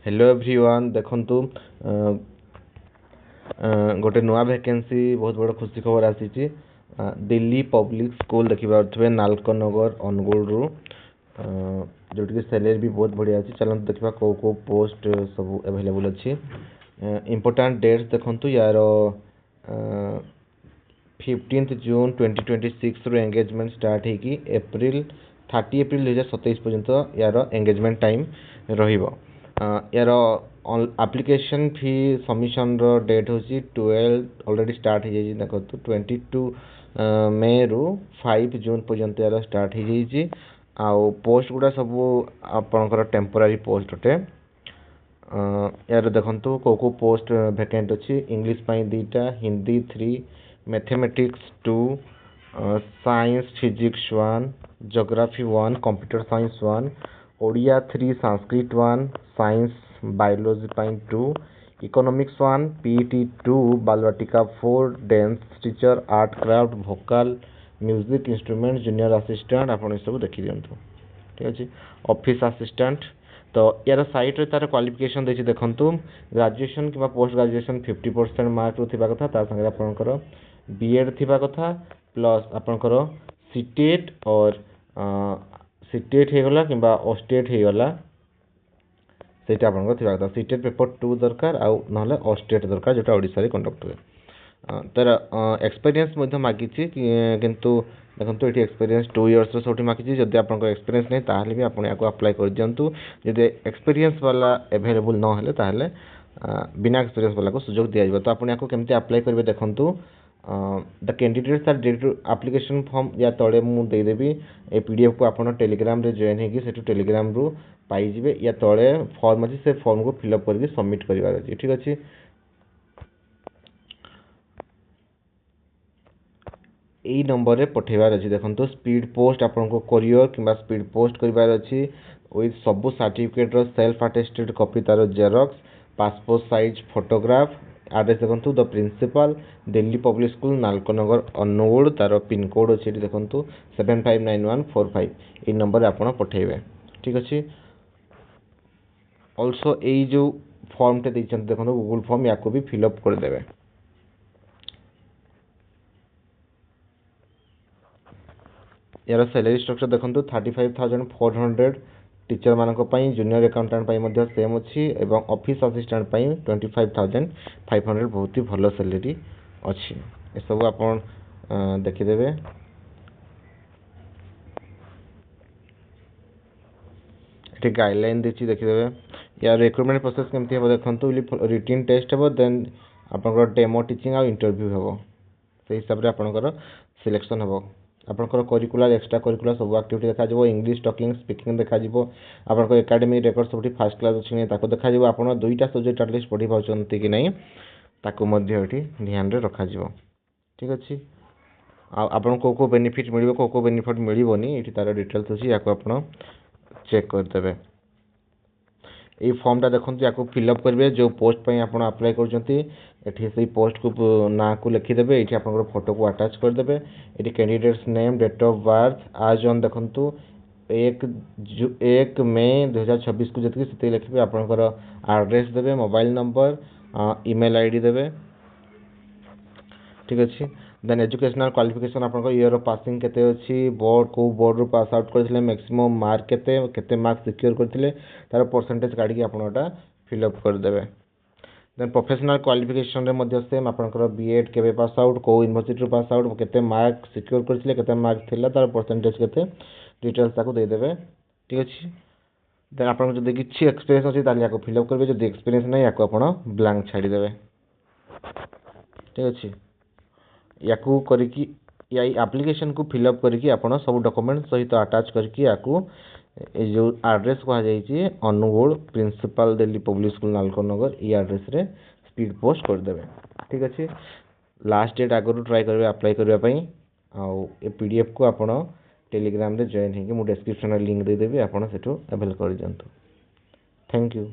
Hello everyone देखंतु गोटे नुआ वैकेंसी बहुत बड़ खुशी खबर आसी दिल्ली पब्लिक स्कूल देखिए नालकनगर अनुगुल रु जोटि सैलरी भी बहुत बढ़िया अच्छी चलते देखा कौ कौ पोस्ट सब अवेलेबल अच्छी इम्पोर्टाट डेट्स देखंतु यार 15 जून 2026 रू एंगेजमेंट स्टार्ट होगी एप्रिल 30 एप्रिल 2027 पर्यंत यार एंगेजमेंट टाइम रहिबो यार एप्लिकेशन फी सबमिशन रो डेट होची 12 ऑलरेडी स्टार्ट हो जाई देखो 22 मे रु 5 जून पर्यंत यार स्टार्ट हो जाई आउ पोस्ट गुडा सब आपनकर टेम्पोरारी पोस्ट अटे यार देखंतु को को पोस्ट वैकेंट अछि इंग्लिश पई दीटा Hindi 3 mathematics 2 science physics 1 geography 1 computer science 1 Odia 3 Sanskrit 1 science biology पई 2 economics 1 PET 2 Balvatika 4 dance teacher art craft vocal music instrument junior assistant आपण सब देखि दियंतु ठीक अछि ऑफिस असिस्टेंट तो यार साइट रे तार क्वालिफिकेशन देछि देखंतु ग्रेजुएशन किबा पोस्ट ग्रेजुएशन 50% मार्क रो थिबा कथा तार संगे आपनकर बीएड थिबा कथा प्लस आपनकर सीटेट और सीटेट हे गला किबा ओस्टेट हे गला सेटा आपनकर थिबा कथा सीटेट पेपर 2 दरकार आ नहले ओस्टेट दरकार जेटा ओडिसा रे कंडक्ट हुए तर एक्सपीरियंस मध्ये मागिछि किंतु देखंतु एटी एक्सपीरियंस 2 इयर्स रो सोटी मागिछि जदि आपनकर एक्सपीरियंस नै ताहले भी आपण याको अप्लाई कर दियंतु जदि एक्सपीरियंस वाला अवेलेबल न हेले ताहले बिना एक्सपीरियंस वाला को सुयोग दिया जबो तो आपण याको केमते अप्लाई करबे देखंतु the candidates are direct application form या तळे मु दे देबी ए पीडीएफ को आपण टेलीग्राम रे जॉइन हेकी सेटु टेलीग्राम रू पाई जिवे या तळे फॉर्म अछि से फॉर्म को फिल अप करके सबमिट करिवार अछि ठीक अछि एई नंबर रे पठेबार अछि देखंतु स्पीड पोस्ट आपन को कोरियर किबा स्पीड पोस्ट करिवार अछि विथ सब सर्टिफिकेट रो सेल्फ अटेस्टेड कॉपी तार xerox passport size photograph address देखंतु the principal Delhi public school Nalconagar Angul तार पिन कोड अछि देखंतु 759145 ए नंबर रे आपन पठेबे ठीक अछि ऑल्सो एई जो फॉर्म ते दैछन देखंतु गूगल फॉर्म याको भी फिल अप कर देबे यार सैलरी स्ट्रक्चर देखंतु 35,400 टीचर मानक पई जूनियर अकाउंटेंट पई मध्ये सेम अछि एवं ऑफिस असिस्टेंट पई 25,500 बहुत ही भलो सैलरी अछि ए सब आपण देखि देबे एठी गाइडलाइन देछि देखि देबे यार रिक्रूटमेंट प्रोसेस केमति हेबो देखंतु रिटन टेस्ट हेबो देन आपनकर डेमो टीचिंग आ इंटरव्यू हेबो से हिसाब रे आपनकर सिलेक्शन हेबो आपनकर करिकुलर एक्स्ट्रा करिकुलर सब एक्टिविटी देखा जबो इंग्लिश टॉकिंग स्पीकिंग देखा जबो आपनकर एकेडमिक रिकॉर्ड सबठी फर्स्ट क्लास अछि नै ताको देखा जबो आपन दुईटा सब्जेक्ट एटलीस्ट पढी पाउचंती कि नै ताको मध्ये एठी ध्यान रे रखा जबो ठीक अछि आपन को बेनिफिट मिलिबो को बेनिफिट मिलिबोनी एठी तार डिटेल्स अछि याको आपन चेक कर देबे ए फॉर्म टा देखंतु याको फिल अप करबे जो पोस्ट पई आपण अप्लाई करजंती एठी से पोस्ट को ना को लिखि देबे एठी आपन फोटो को अटैच कर देबे एठी candidates name date of birth as on देखंतु 1 मई 2026 को जति से लिखबे आपन एड्रेस देबे मोबाइल नंबर ईमेल आईडी देबे ठीक अछि देन एजुकेशनल क्वालिफिकेशन आपन ईयर ऑफ पासिंग केते अछि बोर्ड को बोर्ड रो पास आउट करथिले मैक्सिमम मार्क केते मार्क सिक्योर करथिले तार परसेंटेज काढी के आपनटा फिल अप कर देबे देन प्रोफेशनल क्वालिफिकेशन रे मध्ये सेम आपनकर बीएड केबे पास आउट को यूनिवर्सिटी रो पास आउट केते मार्क सिक्योर करथिले केते मार्क थिला तार परसेंटेज केते डिटेल्स ताको दे देबे ठीक अछि देन आपन जदि किछि एक्सपीरियंस अछि ताली याको फिल अप करबे जदि एक्सपीरियंस नै याको आपन ब्लैंक छाडी देबे ठीक अछि याकू करिकी या एप्लिकेशन को फिल अप करिकी आपण सब डॉक्यूमेंट सहित अटैच करके याकू ए जो एड्रेस कहा जाई छी Angul principal Delhi public school Nalconagar ई एड्रेस रे स्पीड पोस्ट कर देबे ठीक अछि लास्ट डेट आगरु ट्राई करबे अप्लाई करबा पई आ ए पीडीएफ को आपण टेलीग्राम रे जॉइन हेके मु डिस्क्रिप्शन रे लिंक दे देबे आपण सेठो अवेल कर जंतु थैंक यू।